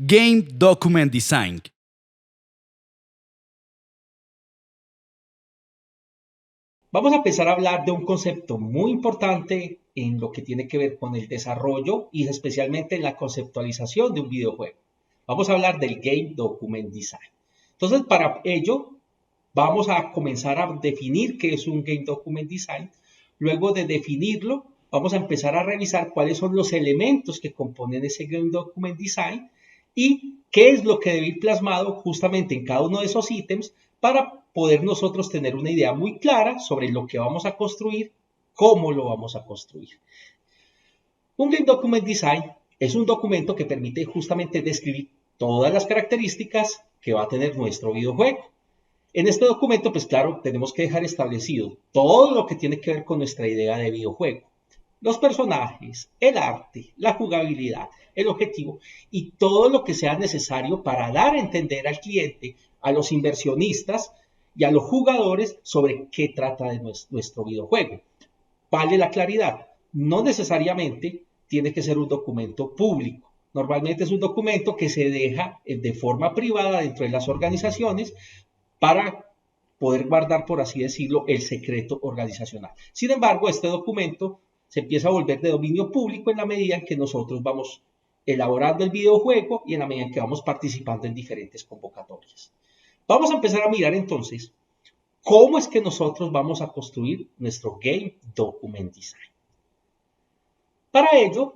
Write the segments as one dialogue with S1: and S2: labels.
S1: Game Document Design.
S2: Vamos a empezar a hablar de un concepto muy importante en lo que tiene que ver con el desarrollo y especialmente en la conceptualización de un videojuego. Vamos a hablar del Game Document Design. Entonces, para ello, vamos a comenzar a definir qué es un Game Document Design. Luego de definirlo, vamos a empezar a revisar cuáles son los elementos que componen ese Game Document Design y qué es lo que debe ir plasmado justamente en cada uno de esos ítems para poder nosotros tener una idea muy clara sobre lo que vamos a construir, cómo lo vamos a construir. Un Game Document Design es un documento que permite justamente describir todas las características que va a tener nuestro videojuego. En este documento, pues claro, tenemos que dejar establecido todo lo que tiene que ver con nuestra idea de videojuego. Los personajes, el arte, la jugabilidad, el objetivo y todo lo que sea necesario para dar a entender al cliente, a los inversionistas y a los jugadores sobre qué trata de nuestro videojuego. Vale la claridad, no necesariamente tiene que ser un documento público. Normalmente es un documento que se deja de forma privada dentro de las organizaciones para poder guardar, por así decirlo, el secreto organizacional. Sin embargo, este documento se empieza a volver de dominio público en la medida en que nosotros vamos elaborando el videojuego y en la medida en que vamos participando en diferentes convocatorias. Vamos a empezar a mirar entonces cómo es que nosotros vamos a construir nuestro Game Document Design. Para ello,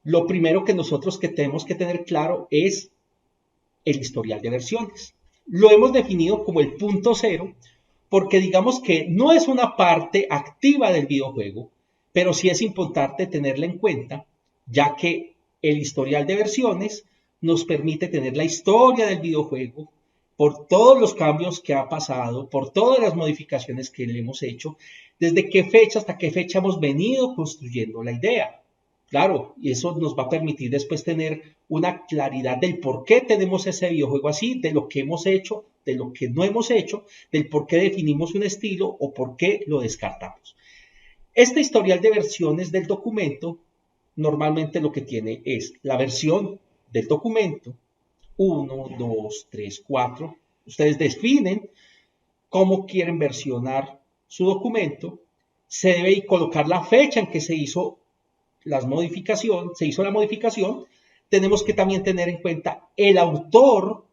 S2: lo primero que nosotros tenemos que tener claro es el historial de versiones. Lo hemos definido como el punto cero porque digamos que no es una parte activa del videojuego, pero sí es importante tenerla en cuenta, ya que el historial de versiones nos permite tener la historia del videojuego por todos los cambios que ha pasado, por todas las modificaciones que le hemos hecho, desde qué fecha hasta qué fecha hemos venido construyendo la idea. Claro, y eso nos va a permitir después tener una claridad del por qué tenemos ese videojuego así, de lo que hemos hecho, de lo que no hemos hecho, del por qué definimos un estilo o por qué lo descartamos. Este historial de versiones del documento normalmente lo que tiene es la versión del documento 1, 2, 3, 4. Ustedes definen cómo quieren versionar su documento. Se debe colocar la fecha en que se hizo la modificación. Tenemos que también tener en cuenta el autor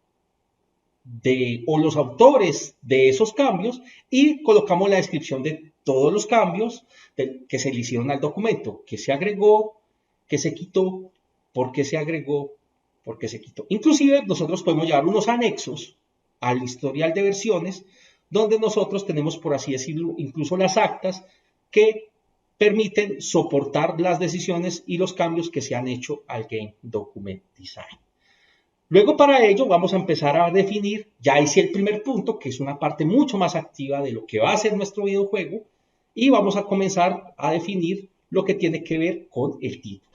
S2: o los autores de esos cambios y colocamos la descripción de todos los cambios que se le hicieron al documento, que se agregó, que se quitó, por qué se agregó, por qué se quitó. Inclusive nosotros podemos llevar unos anexos al historial de versiones donde nosotros tenemos, por así decirlo, incluso las actas que permiten soportar las decisiones y los cambios que se han hecho al Game Document Design. Luego para ello vamos a empezar a definir, ya hice el primer punto, que es una parte mucho más activa de lo que va a ser nuestro videojuego, y vamos a comenzar a definir lo que tiene que ver con el título.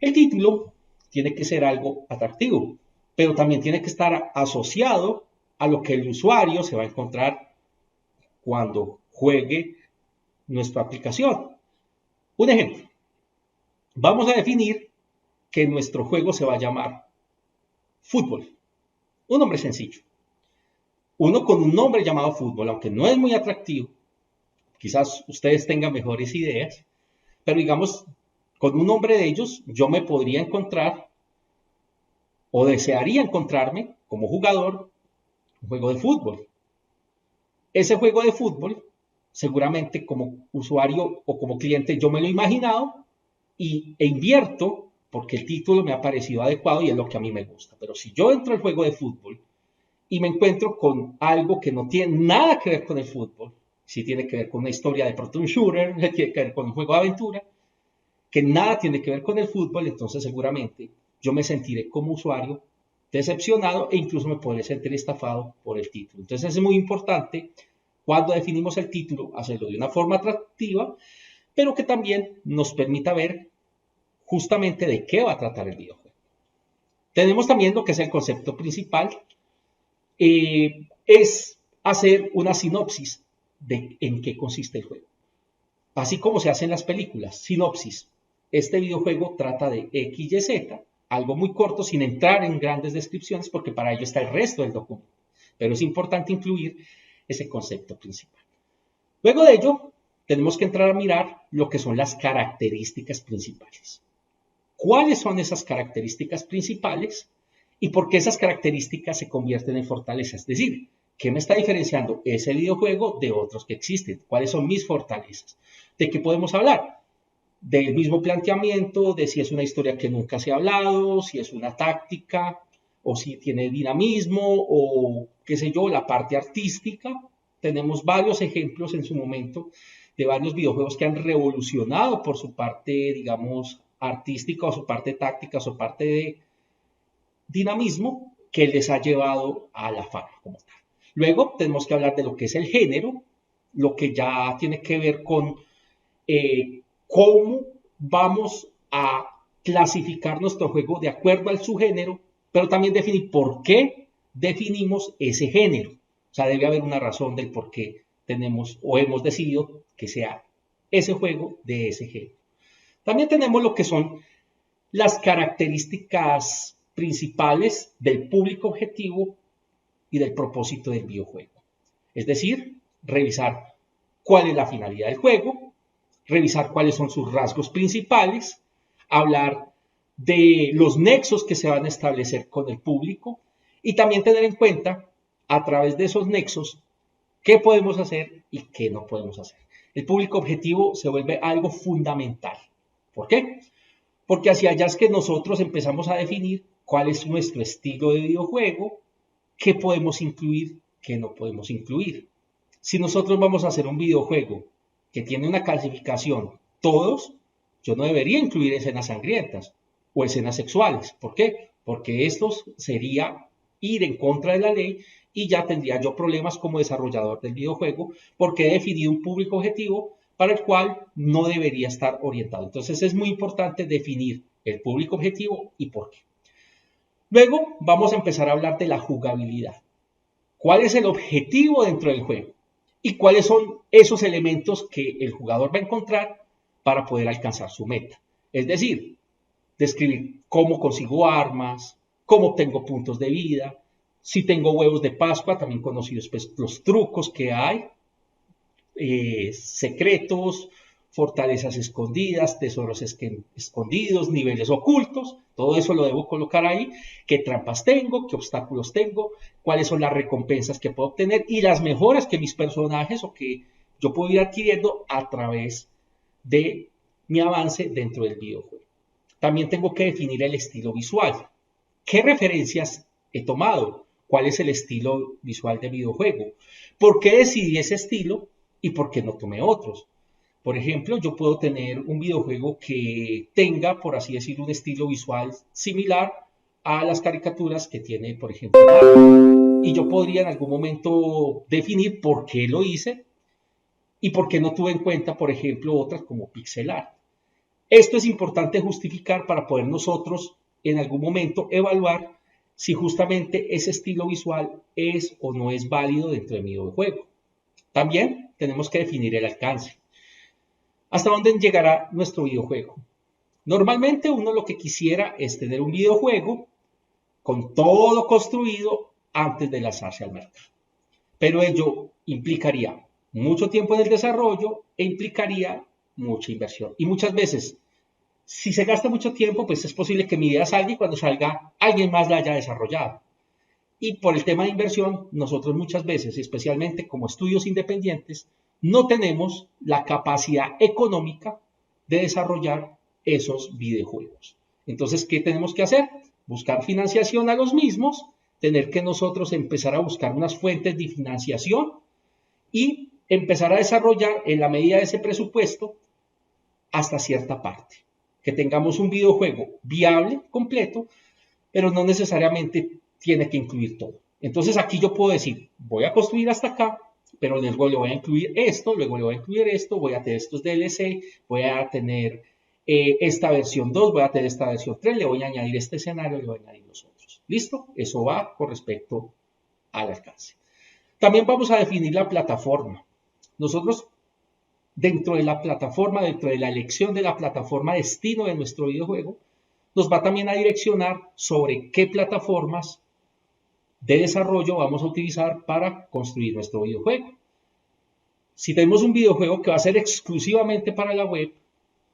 S2: El título tiene que ser algo atractivo, pero también tiene que estar asociado a lo que el usuario se va a encontrar cuando juegue nuestra aplicación. Un ejemplo, vamos a definir que nuestro juego se va a llamar Fútbol. Un nombre sencillo. Uno con un nombre llamado Fútbol, aunque no es muy atractivo, quizás ustedes tengan mejores ideas, pero digamos, con un nombre de ellos yo me podría encontrar o desearía encontrarme como jugador un juego de fútbol. Ese juego de fútbol, seguramente como usuario o como cliente yo me lo he imaginado e invierto porque el título me ha parecido adecuado y es lo que a mí me gusta. Pero si yo entro al juego de fútbol y me encuentro con algo que no tiene nada que ver con el fútbol, si tiene que ver con una historia de pronto un shooter, tiene que ver con un juego de aventura, que nada tiene que ver con el fútbol, entonces seguramente yo me sentiré como usuario decepcionado e incluso me podré sentir estafado por el título. Entonces es muy importante cuando definimos el título hacerlo de una forma atractiva, pero que también nos permita ver justamente de qué va a tratar el videojuego. Tenemos también lo que es el concepto principal, es hacer una sinopsis de en qué consiste el juego. Así como se hace en las películas, sinopsis. Este videojuego trata de X, Y, Z, algo muy corto sin entrar en grandes descripciones porque para ello está el resto del documento. Pero es importante incluir ese concepto principal. Luego de ello, tenemos que entrar a mirar lo que son las características principales. ¿Cuáles son esas características principales y por qué esas características se convierten en fortalezas? Es decir, ¿qué me está diferenciando ese videojuego de otros que existen? ¿Cuáles son mis fortalezas? ¿De qué podemos hablar? Del mismo planteamiento, de si es una historia que nunca se ha hablado, si es una táctica, o si tiene dinamismo, o qué sé yo, la parte artística. Tenemos varios ejemplos en su momento de varios videojuegos que han revolucionado por su parte, digamos, artística o su parte táctica o su parte de dinamismo que les ha llevado a la fama como tal. Luego tenemos que hablar de lo que es el género, lo que ya tiene que ver con cómo vamos a clasificar nuestro juego de acuerdo al subgénero, pero también definir por qué definimos ese género. O sea, debe haber una razón del por qué tenemos o hemos decidido que sea ese juego de ese género. También tenemos lo que son las características principales del público objetivo y del propósito del videojuego. Es decir, revisar cuál es la finalidad del juego, revisar cuáles son sus rasgos principales, hablar de los nexos que se van a establecer con el público y también tener en cuenta a través de esos nexos qué podemos hacer y qué no podemos hacer. El público objetivo se vuelve algo fundamental. ¿Por qué? Porque hacia allá es que nosotros empezamos a definir cuál es nuestro estilo de videojuego, qué podemos incluir, qué no podemos incluir. Si nosotros vamos a hacer un videojuego que tiene una clasificación todos, yo no debería incluir escenas sangrientas o escenas sexuales. ¿Por qué? Porque esto sería ir en contra de la ley y ya tendría yo problemas como desarrollador del videojuego porque he definido un público objetivo para el cual no debería estar orientado. Entonces es muy importante definir el público objetivo y por qué. Luego vamos a empezar a hablar de la jugabilidad. ¿Cuál es el objetivo dentro del juego? ¿Y cuáles son esos elementos que el jugador va a encontrar para poder alcanzar su meta? Es decir, describir cómo consigo armas, cómo obtengo puntos de vida, si tengo huevos de Pascua, también conocidos pues, los trucos que hay, secretos, fortalezas escondidas, tesoros escondidos, niveles ocultos, todo eso lo debo colocar ahí, qué trampas tengo, qué obstáculos tengo, cuáles son las recompensas que puedo obtener y las mejoras que mis personajes o que yo puedo ir adquiriendo a través de mi avance dentro del videojuego. También tengo que definir el estilo visual. ¿Qué referencias he tomado? ¿Cuál es el estilo visual de videojuego? ¿Por qué decidí ese estilo y por qué no tomé otros? Por ejemplo, yo puedo tener un videojuego que tenga, por así decirlo, un estilo visual similar a las caricaturas que tiene, por ejemplo, Mario. Y yo podría en algún momento definir por qué lo hice y por qué no tuve en cuenta, por ejemplo, otras como pixel art. Esto es importante justificar para poder nosotros en algún momento evaluar si justamente ese estilo visual es o no es válido dentro de mi videojuego. También tenemos que definir el alcance. ¿Hasta dónde llegará nuestro videojuego? Normalmente uno lo que quisiera es tener un videojuego con todo construido antes de lanzarse al mercado. Pero ello implicaría mucho tiempo en el desarrollo e implicaría mucha inversión. Y muchas veces, si se gasta mucho tiempo, pues es posible que mi idea salga y cuando salga alguien más la haya desarrollado. Y por el tema de inversión, nosotros muchas veces, especialmente como estudios independientes, no tenemos la capacidad económica de desarrollar esos videojuegos. Entonces, ¿qué tenemos que hacer? Buscar financiación a los mismos, tener que nosotros empezar a buscar unas fuentes de financiación y empezar a desarrollar en la medida de ese presupuesto hasta cierta parte. Que tengamos un videojuego viable, completo, pero no necesariamente tiene que incluir todo. Entonces aquí yo puedo decir, voy a construir hasta acá, pero luego le voy a incluir esto, luego le voy a incluir esto, voy a tener estos DLC, voy a tener esta versión 2, voy a tener esta versión 3, le voy a añadir este escenario, le voy a añadir los otros. ¿Listo? Eso va con respecto al alcance. También vamos a definir la plataforma. Nosotros, dentro de la plataforma, dentro de la elección de la plataforma destino de nuestro videojuego, nos va también a direccionar sobre qué plataformas de desarrollo vamos a utilizar para construir nuestro videojuego. Si tenemos un videojuego que va a ser exclusivamente para la web,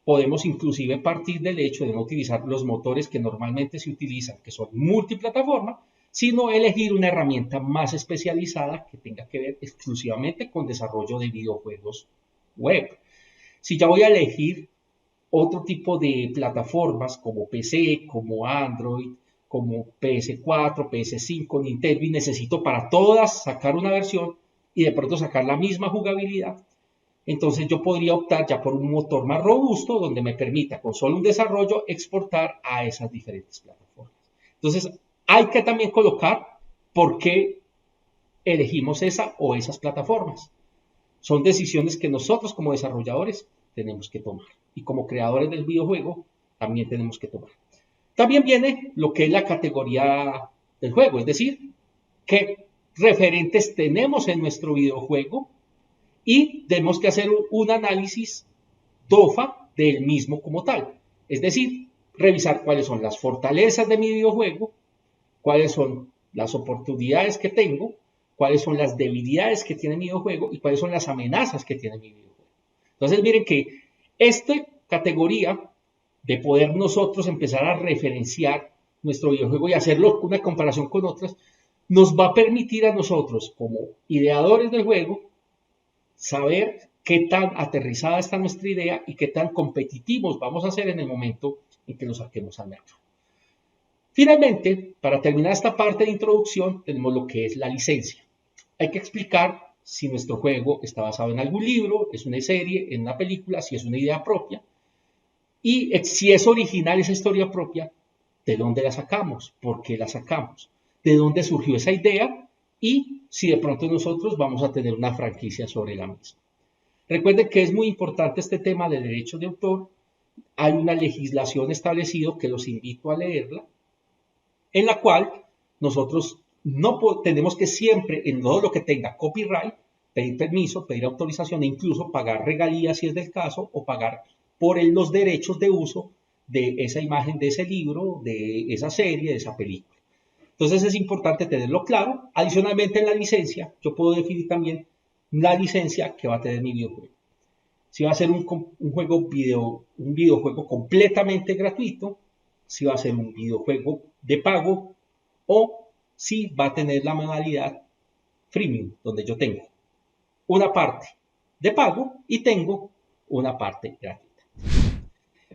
S2: podemos inclusive partir del hecho de no utilizar los motores que normalmente se utilizan, que son multiplataforma, sino elegir una herramienta más especializada que tenga que ver exclusivamente con desarrollo de videojuegos web. Si ya voy a elegir otro tipo de plataformas como PC, como Android, como PS4, PS5, Nintendo, y necesito para todas sacar una versión y de pronto sacar la misma jugabilidad, entonces yo podría optar ya por un motor más robusto donde me permita con solo un desarrollo exportar a esas diferentes plataformas. Entonces hay que también colocar por qué elegimos esa o esas plataformas. Son decisiones que nosotros como desarrolladores tenemos que tomar y como creadores del videojuego también tenemos que tomar. También viene lo que es la categoría del juego, es decir, qué referentes tenemos en nuestro videojuego y tenemos que hacer un análisis DOFA del mismo como tal. Es decir, revisar cuáles son las fortalezas de mi videojuego, cuáles son las oportunidades que tengo, cuáles son las debilidades que tiene mi videojuego y cuáles son las amenazas que tiene mi videojuego. Entonces miren que esta categoría de poder nosotros empezar a referenciar nuestro videojuego y hacerlo una comparación con otras, nos va a permitir a nosotros como ideadores del juego saber qué tan aterrizada está nuestra idea y qué tan competitivos vamos a ser en el momento en que lo saquemos al mercado. Finalmente, para terminar esta parte de introducción, tenemos lo que es la licencia. Hay que explicar si nuestro juego está basado en algún libro, es una serie, en una película, si es una idea propia. Y si es original esa historia propia, ¿de dónde la sacamos? ¿Por qué la sacamos? ¿De dónde surgió esa idea? Y si de pronto nosotros vamos a tener una franquicia sobre la misma. Recuerden que es muy importante este tema de derechos de autor. Hay una legislación establecida que los invito a leerla, en la cual nosotros no tenemos que siempre, en todo lo que tenga copyright, pedir permiso, pedir autorización e incluso pagar regalías si es del caso o pagar por los derechos de uso de esa imagen, de ese libro, de esa serie, de esa película. Entonces es importante tenerlo claro. Adicionalmente en la licencia, yo puedo definir también la licencia que va a tener mi videojuego. Si va a ser un videojuego completamente gratuito, si va a ser un videojuego de pago o si va a tener la modalidad freemium, donde yo tengo una parte de pago y tengo una parte gratuita.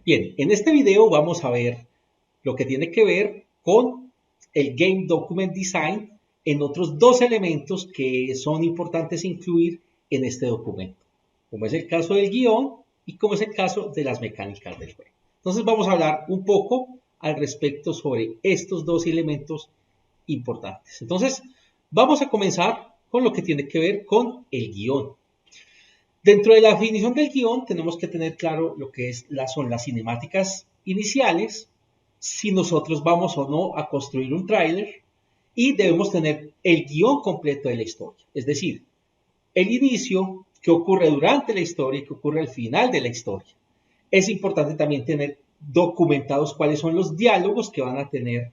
S2: Bien, en este video vamos a ver lo que tiene que ver con el Game Document Design en otros dos elementos que son importantes incluir en este documento, como es el caso del guión y como es el caso de las mecánicas del juego. Entonces vamos a hablar un poco al respecto sobre estos dos elementos importantes. Entonces vamos a comenzar con lo que tiene que ver con el guión. Dentro de la definición del guión tenemos que tener claro lo que son las cinemáticas iniciales, si nosotros vamos o no a construir un tráiler, y debemos tener el guión completo de la historia, es decir, el inicio, qué ocurre durante la historia y qué ocurre al final de la historia. Es importante también tener documentados cuáles son los diálogos que van a tener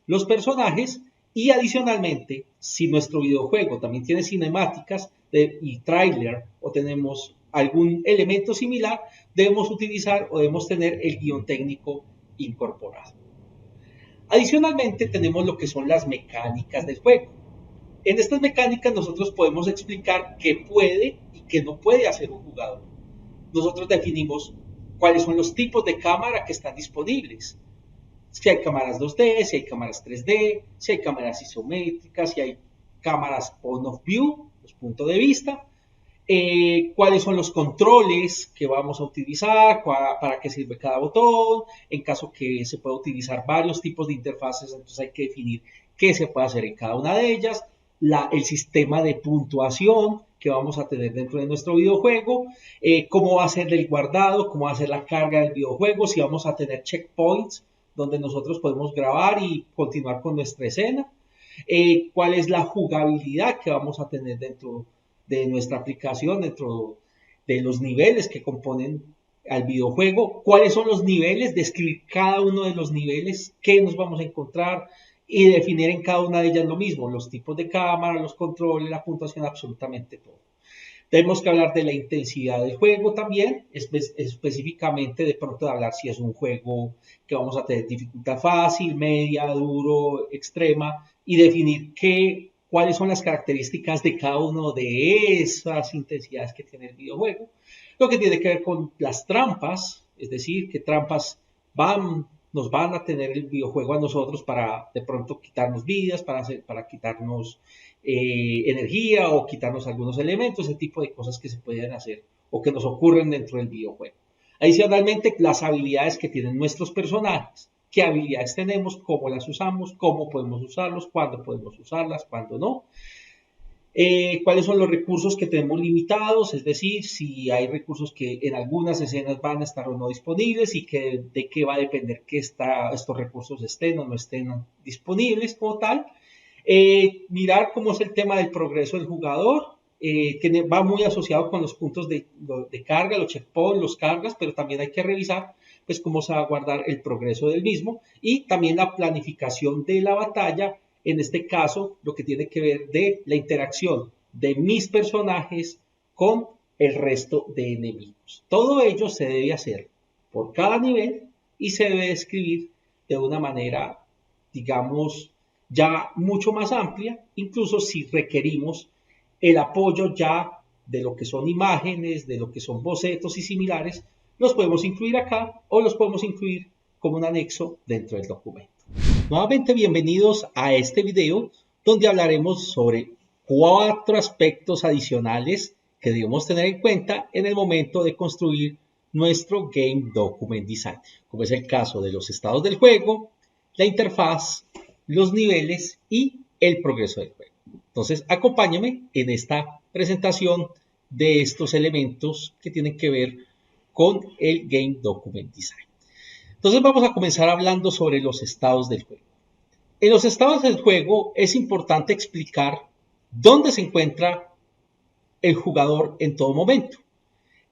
S2: los personajes y adicionalmente, si nuestro videojuego también tiene cinemáticas y tráiler o tenemos algún elemento similar, debemos utilizar o debemos tener el guión técnico incorporado. Adicionalmente tenemos lo que son las mecánicas del juego. En estas mecánicas nosotros podemos explicar qué puede y qué no puede hacer un jugador. Nosotros definimos cuáles son los tipos de cámara que están disponibles. Si hay cámaras 2D, si hay cámaras 3D, si hay cámaras isométricas, si hay cámaras point of view, los puntos de vista, cuáles son los controles que vamos a utilizar, para qué sirve cada botón, en caso que se pueda utilizar varios tipos de interfaces, entonces hay que definir qué se puede hacer en cada una de ellas, el sistema de puntuación que vamos a tener dentro de nuestro videojuego, cómo va a ser el guardado, cómo va a ser la carga del videojuego, si vamos a tener checkpoints donde nosotros podemos grabar y continuar con nuestra escena, cuál es la jugabilidad que vamos a tener dentro de nuestra aplicación, dentro de los niveles que componen al videojuego, cuáles son los niveles, describir cada uno de los niveles, qué nos vamos a encontrar y definir en cada una de ellas lo mismo, los tipos de cámara, los controles, la puntuación, absolutamente todo. Tenemos que hablar de la intensidad del juego también, específicamente de pronto de hablar si es un juego que vamos a tener dificultad fácil, media, duro, extrema, y definir cuáles son las características de cada uno de esas intensidades que tiene el videojuego. Lo que tiene que ver con las trampas, es decir, qué trampas nos van a tener el videojuego a nosotros para de pronto quitarnos vidas, para quitarnos energía o quitarnos algunos elementos, ese tipo de cosas que se pueden hacer o que nos ocurren dentro del videojuego. Adicionalmente, las habilidades que tienen nuestros personajes, qué habilidades tenemos, cómo las usamos, cómo podemos usarlos, cuándo podemos usarlas, cuándo no. Cuáles son los recursos que tenemos limitados, es decir, si hay recursos que en algunas escenas van a estar o no disponibles y de qué va a depender que estos recursos estén o no estén disponibles como tal. Mirar cómo es el tema del progreso del jugador, que va muy asociado con los puntos de carga, los checkpoints, los cargas, pero también hay que revisar pues cómo se va a guardar el progreso del mismo y también la planificación de la batalla, en este caso lo que tiene que ver de la interacción de mis personajes con el resto de enemigos. Todo ello se debe hacer por cada nivel y se debe escribir de una manera, digamos, ya mucho más amplia, incluso si requerimos el apoyo ya de lo que son imágenes, de lo que son bocetos y similares, los podemos incluir acá o los podemos incluir como un anexo dentro del documento. Nuevamente bienvenidos a este video donde hablaremos sobre 4 aspectos adicionales que debemos tener en cuenta en el momento de construir nuestro Game Document Design, como es el caso de los estados del juego, la interfaz, los niveles y el progreso del juego. Entonces, acompáñame en esta presentación de estos elementos que tienen que ver con el Game Document Design. Entonces, vamos a comenzar hablando sobre los estados del juego. En los estados del juego es importante explicar dónde se encuentra el jugador en todo momento.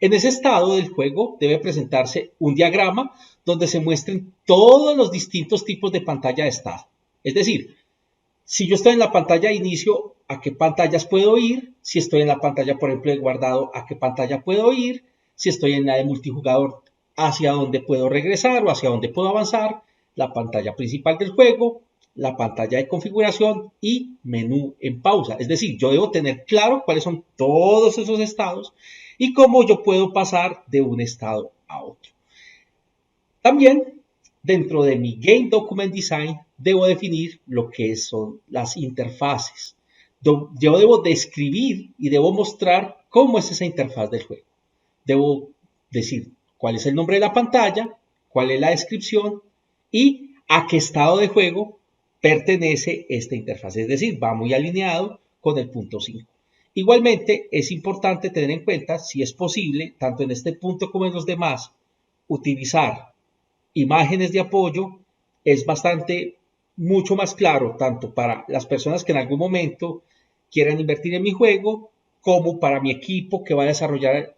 S2: En ese estado del juego debe presentarse un diagrama donde se muestren todos los distintos tipos de pantalla de estado. Es decir, si yo estoy en la pantalla de inicio, ¿a qué pantallas puedo ir? Si estoy en la pantalla, por ejemplo, de guardado, ¿a qué pantalla puedo ir? Si estoy en la de multijugador, ¿hacia dónde puedo regresar o hacia dónde puedo avanzar? La pantalla principal del juego, la pantalla de configuración y menú en pausa. Es decir, yo debo tener claro cuáles son todos esos estados y cómo yo puedo pasar de un estado a otro. También, dentro de mi Game Document Design, debo definir lo que son las interfaces. Yo debo describir y debo mostrar cómo es esa interfaz del juego. Debo decir cuál es el nombre de la pantalla, cuál es la descripción y a qué estado de juego pertenece esta interfaz. Es decir, va muy alineado con el punto 5. Igualmente, es importante tener en cuenta, si es posible, tanto en este punto como en los demás, utilizar imágenes de apoyo. Es mucho más claro, tanto para las personas que en algún momento quieran invertir en mi juego, como para mi equipo que va a desarrollar el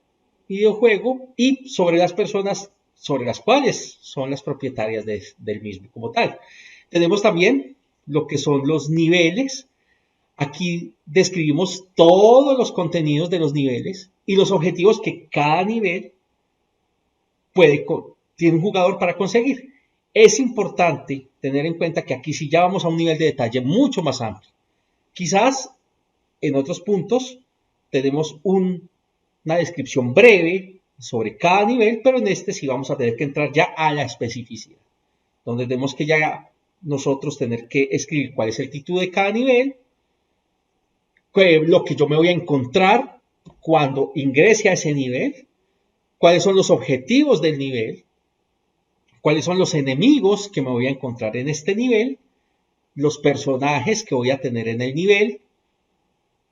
S2: videojuego y sobre las personas sobre las cuales son las propietarias del mismo como tal. Tenemos también lo que son los niveles. Aquí describimos todos los contenidos de los niveles y los objetivos que cada nivel tiene un jugador para conseguir. Es importante tener en cuenta que aquí sí ya vamos a un nivel de detalle mucho más amplio. Quizás en otros puntos tenemos una descripción breve sobre cada nivel, pero en este sí vamos a tener que entrar ya a la especificidad, donde tenemos que ya nosotros tener que escribir cuál es el título de cada nivel, lo que yo me voy a encontrar cuando ingrese a ese nivel, cuáles son los objetivos del nivel, cuáles son los enemigos que me voy a encontrar en este nivel, los personajes que voy a tener en el nivel,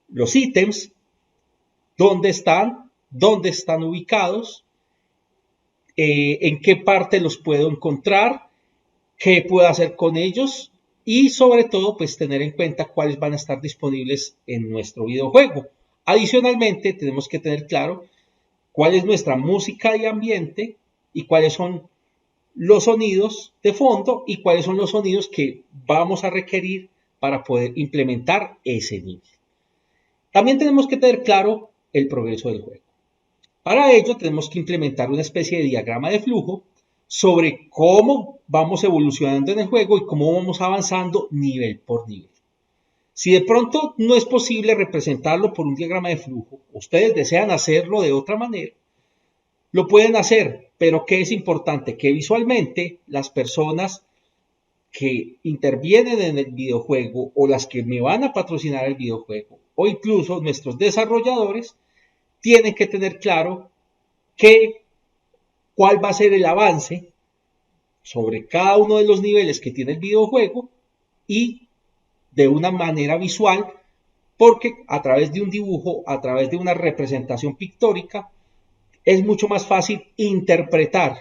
S2: los ítems, dónde están ubicados, en qué parte los puedo encontrar, qué puedo hacer con ellos y sobre todo pues tener en cuenta cuáles van a estar disponibles en nuestro videojuego. Adicionalmente tenemos que tener claro cuál es nuestra música de ambiente y cuáles son los sonidos de fondo y cuáles son los sonidos que vamos a requerir para poder implementar ese nivel. También tenemos que tener claro el progreso del juego. Para ello tenemos que implementar una especie de diagrama de flujo sobre cómo vamos evolucionando en el juego y cómo vamos avanzando nivel por nivel. Si de pronto no es posible representarlo por un diagrama de flujo, ustedes desean hacerlo de otra manera, lo pueden hacer, pero ¿qué es importante? Que visualmente las personas que intervienen en el videojuego o las que me van a patrocinar el videojuego o incluso nuestros desarrolladores tienen que tener claro cuál va a ser el avance sobre cada uno de los niveles que tiene el videojuego y de una manera visual, porque a través de un dibujo, a través de una representación pictórica, es mucho más fácil interpretar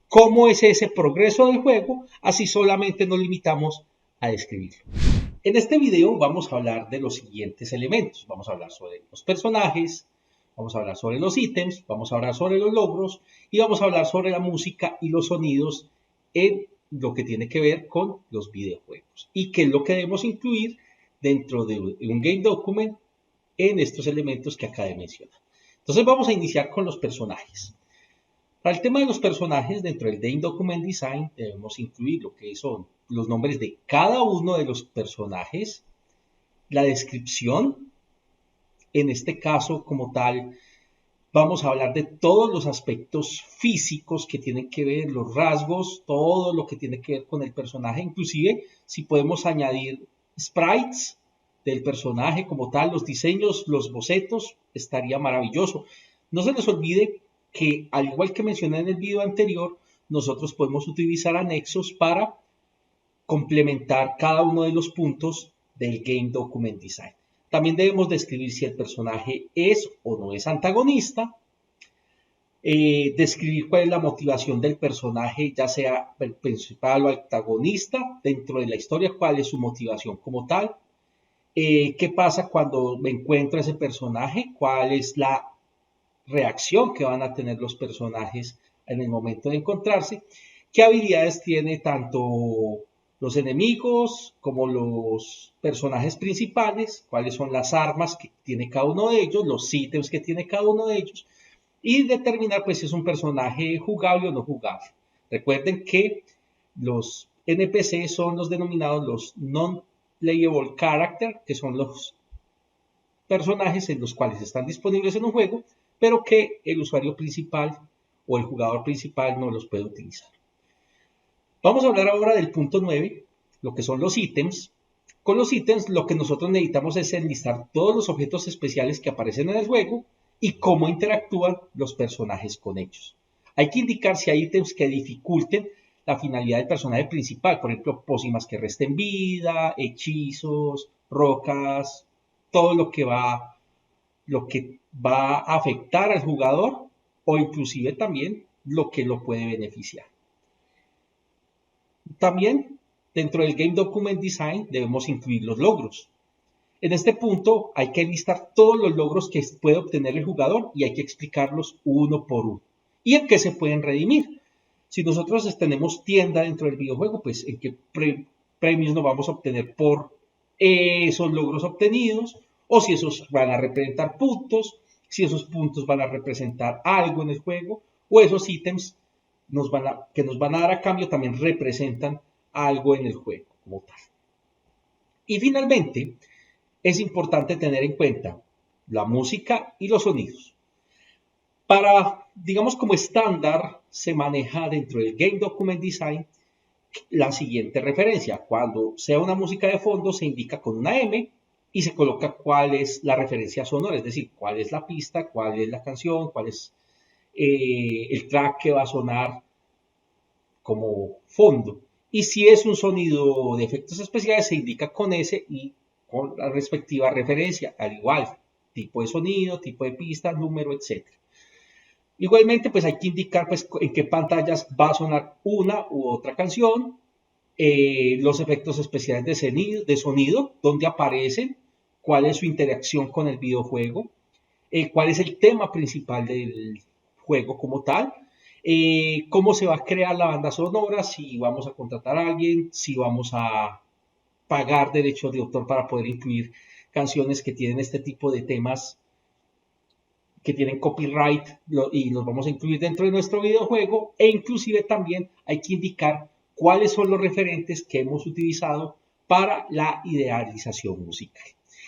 S2: cómo es ese progreso del juego, así solamente nos limitamos a describirlo. En este video vamos a hablar de los siguientes elementos. Vamos a hablar sobre los personajes, vamos a hablar sobre los ítems, vamos a hablar sobre los logros y vamos a hablar sobre la música y los sonidos en lo que tiene que ver con los videojuegos y qué es lo que debemos incluir dentro de un game document en estos elementos que acabé de mencionar. Entonces vamos a iniciar con los personajes. Para el tema de los personajes, dentro del Game Document Design debemos incluir lo que son los nombres de cada uno de los personajes, la descripción, en este caso como tal, vamos a hablar de todos los aspectos físicos que tienen que ver, los rasgos, todo lo que tiene que ver con el personaje, inclusive si podemos añadir sprites del personaje como tal, los diseños, los bocetos, estaría maravilloso. No se les olvide que, al igual que mencioné en el video anterior, nosotros podemos utilizar anexos para complementar cada uno de los puntos del Game Document Design. También debemos describir si el personaje es o no es antagonista, describir cuál es la motivación del personaje, ya sea el principal o antagonista, dentro de la historia, cuál es su motivación como tal, qué pasa cuando me encuentro a ese personaje, cuál es la reacción que van a tener los personajes en el momento de encontrarse, qué habilidades tiene tanto los enemigos como los personajes principales, cuáles son las armas que tiene cada uno de ellos, los ítems que tiene cada uno de ellos, y determinar pues si es un personaje jugable o no jugable. Recuerden que los NPC son los denominados los non-playable character, que son los personajes en los cuales están disponibles en un juego, pero que el usuario principal o el jugador principal no los puede utilizar. Vamos a hablar ahora del punto 9, lo que son los ítems. Con los ítems lo que nosotros necesitamos es enlistar todos los objetos especiales que aparecen en el juego y cómo interactúan los personajes con ellos. Hay que indicar si hay ítems que dificulten la finalidad del personaje principal, por ejemplo, pócimas que resten vida, hechizos, rocas, todo lo que va a afectar al jugador o inclusive también lo que lo puede beneficiar. También dentro del Game Document Design debemos incluir los logros. En este punto hay que listar todos los logros que puede obtener el jugador y hay que explicarlos uno por uno. ¿Y en qué se pueden redimir? Si nosotros tenemos tienda dentro del videojuego, pues en qué premios nos vamos a obtener por esos logros obtenidos, o si esos van a representar puntos, si esos puntos van a representar algo en el juego, o esos ítems que nos van a dar a cambio también representan algo en el juego como tal. Y finalmente, es importante tener en cuenta la música y los sonidos. Digamos como estándar, se maneja dentro del Game Document Design la siguiente referencia. Cuando sea una música de fondo, se indica con una M y se coloca cuál es la referencia sonora, es decir, cuál es la pista, cuál es la canción, cuál es el track que va a sonar como fondo. Y si es un sonido de efectos especiales, se indica con S y con la respectiva referencia, al igual, tipo de sonido, tipo de pista, número, etc. Igualmente, pues hay que indicar pues, en qué pantallas va a sonar una u otra canción, los efectos especiales de sonido, dónde aparecen, cuál es su interacción con el videojuego, cuál es el tema principal del juego como tal, cómo se va a crear la banda sonora, si vamos a contratar a alguien, si vamos a pagar derechos de autor para poder incluir canciones que tienen este tipo de temas que tienen copyright y los vamos a incluir dentro de nuestro videojuego, e inclusive también hay que indicar cuáles son los referentes que hemos utilizado para la idealización musical.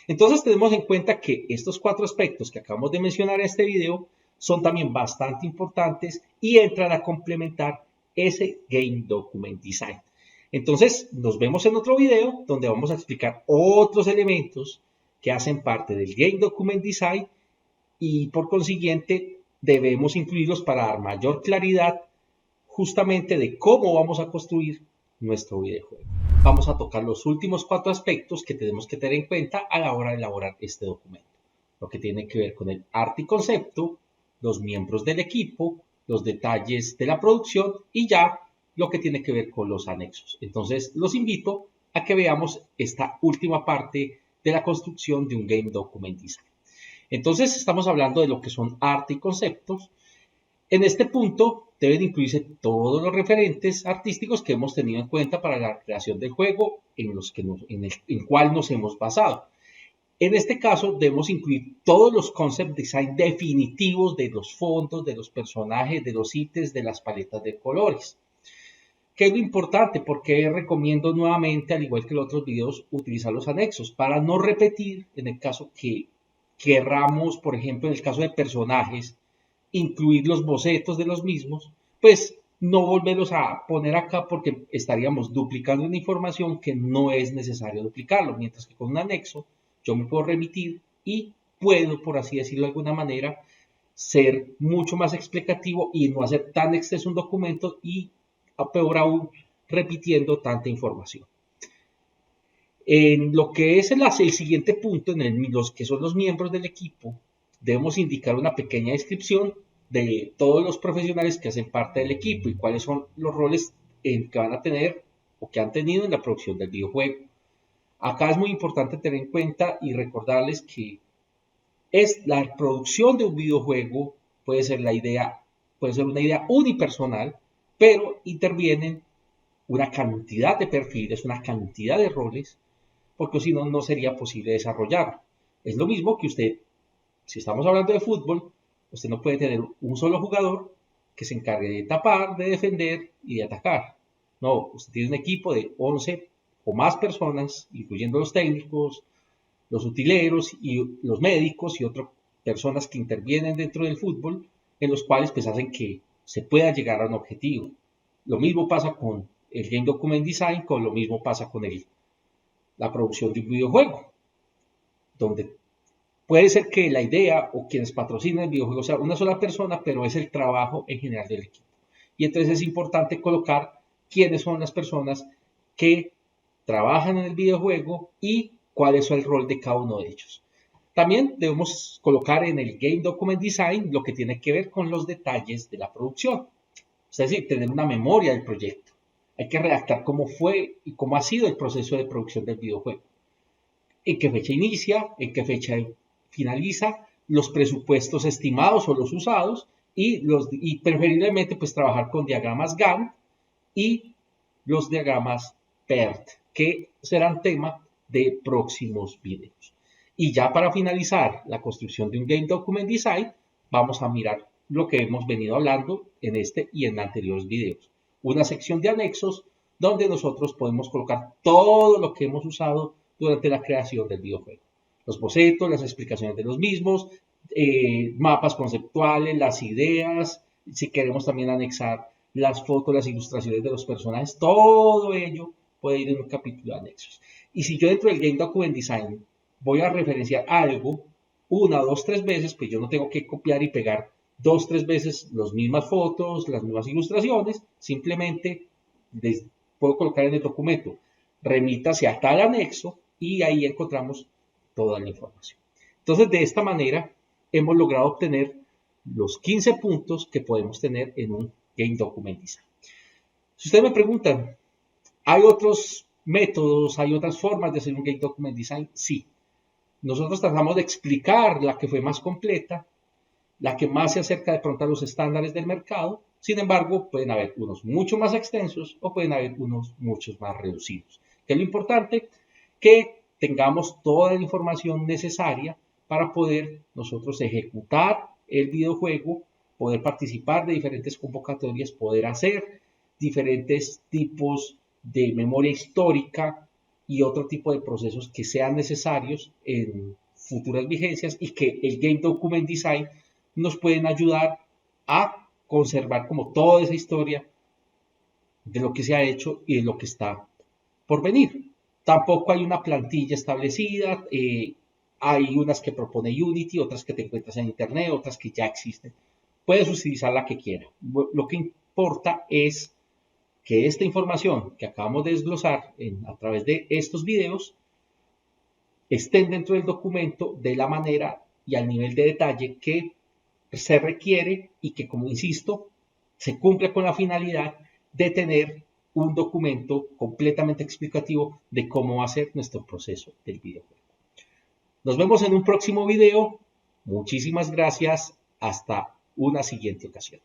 S2: Entonces tenemos en cuenta que estos 4 aspectos que acabamos de mencionar en este video son también bastante importantes y entran a complementar ese Game Document Design. Entonces nos vemos en otro video donde vamos a explicar otros elementos que hacen parte del Game Document Design y por consiguiente debemos incluirlos para dar mayor claridad justamente de cómo vamos a construir nuestro videojuego. Vamos a tocar los últimos 4 aspectos que tenemos que tener en cuenta a la hora de elaborar este documento. Lo que tiene que ver con el arte y concepto, los miembros del equipo, los detalles de la producción y ya lo que tiene que ver con los anexos. Entonces los invito a que veamos esta última parte de la construcción de un Game Document Design. Entonces estamos hablando de lo que son arte y conceptos. En este punto deben incluirse todos los referentes artísticos que hemos tenido en cuenta para la creación del juego en el cual nos hemos basado. En este caso debemos incluir todos los concept design definitivos de los fondos, de los personajes, de los ítems, de las paletas de colores. ¿Qué es lo importante? Porque recomiendo nuevamente, al igual que en los otros videos, utilizar los anexos para no repetir en el caso que querramos, por ejemplo, en el caso de personajes, incluir los bocetos de los mismos, pues no volverlos a poner acá porque estaríamos duplicando una información que no es necesario duplicarlo, mientras que con un anexo yo me puedo remitir y puedo, por así decirlo de alguna manera, ser mucho más explicativo y no hacer tan extenso un documento y, peor aún, repitiendo tanta información. En lo que es el siguiente punto, los que son los miembros del equipo, debemos indicar una pequeña descripción de todos los profesionales que hacen parte del equipo y cuáles son los roles que van a tener o que han tenido en la producción del videojuego. Acá es muy importante tener en cuenta y recordarles que la producción de un videojuego puede ser una idea unipersonal, pero intervienen una cantidad de perfiles, una cantidad de roles, porque si no, no sería posible desarrollarlo. Es lo mismo que usted, si estamos hablando de fútbol, usted no puede tener un solo jugador que se encargue de tapar, de defender y de atacar. No, usted tiene un equipo de 11 o más personas, incluyendo los técnicos, los utileros y los médicos y otras personas que intervienen dentro del fútbol, en los cuales pues hacen que se pueda llegar a un objetivo. Lo mismo pasa con el Game Document Design, lo mismo pasa con la producción de un videojuego, donde puede ser que la idea o quienes patrocinan el videojuego sea una sola persona, pero es el trabajo en general del equipo. Y entonces es importante colocar quiénes son las personas que trabajan en el videojuego y cuál es el rol de cada uno de ellos. También debemos colocar en el Game Document Design lo que tiene que ver con los detalles de la producción. Es decir, tener una memoria del proyecto. Hay que redactar cómo fue y cómo ha sido el proceso de producción del videojuego. En qué fecha inicia, en qué fecha finaliza, los presupuestos estimados o los usados y preferiblemente pues trabajar con diagramas Gantt y los diagramas PERT, que serán tema de próximos videos. Y ya para finalizar la construcción de un Game Document Design, vamos a mirar lo que hemos venido hablando en este y en anteriores videos. Una sección de anexos donde nosotros podemos colocar todo lo que hemos usado durante la creación del videojuego. Los bocetos, las explicaciones de los mismos, mapas conceptuales, las ideas, si queremos también anexar las fotos, las ilustraciones de los personajes, todo ello puede ir en un capítulo de anexos. Y si yo dentro del Game Document Design voy a referenciar algo 1, 2, 3 veces, pues yo no tengo que copiar y pegar 2, 3 veces las mismas fotos, las mismas ilustraciones, simplemente puedo colocar en el documento, remítase a tal anexo y ahí encontramos toda la información. Entonces, de esta manera, hemos logrado obtener los 15 puntos que podemos tener en un Game Document Design. Si ustedes me preguntan, ¿hay otros métodos, hay otras formas de hacer un Game Document Design? Sí. Nosotros tratamos de explicar la que fue más completa, la que más se acerca de pronto a los estándares del mercado. Sin embargo, pueden haber unos mucho más extensos o pueden haber unos muchos más reducidos. ¿Qué es lo importante? Que tengamos toda la información necesaria para poder nosotros ejecutar el videojuego, poder participar de diferentes convocatorias, poder hacer diferentes tipos de memoria histórica y otro tipo de procesos que sean necesarios en futuras vigencias y que el Game Document Design nos pueden ayudar a conservar como toda esa historia de lo que se ha hecho y de lo que está por venir. Tampoco hay una plantilla establecida, hay unas que propone Unity, otras que te encuentras en Internet, otras que ya existen. Puedes utilizar la que quieras. Lo que importa es que esta información que acabamos de desglosar a través de estos videos estén dentro del documento de la manera y al nivel de detalle que se requiere y que, como insisto, se cumple con la finalidad de tener un documento completamente explicativo de cómo va a ser nuestro proceso del videojuego. Nos vemos en un próximo video. Muchísimas gracias. Hasta una siguiente ocasión.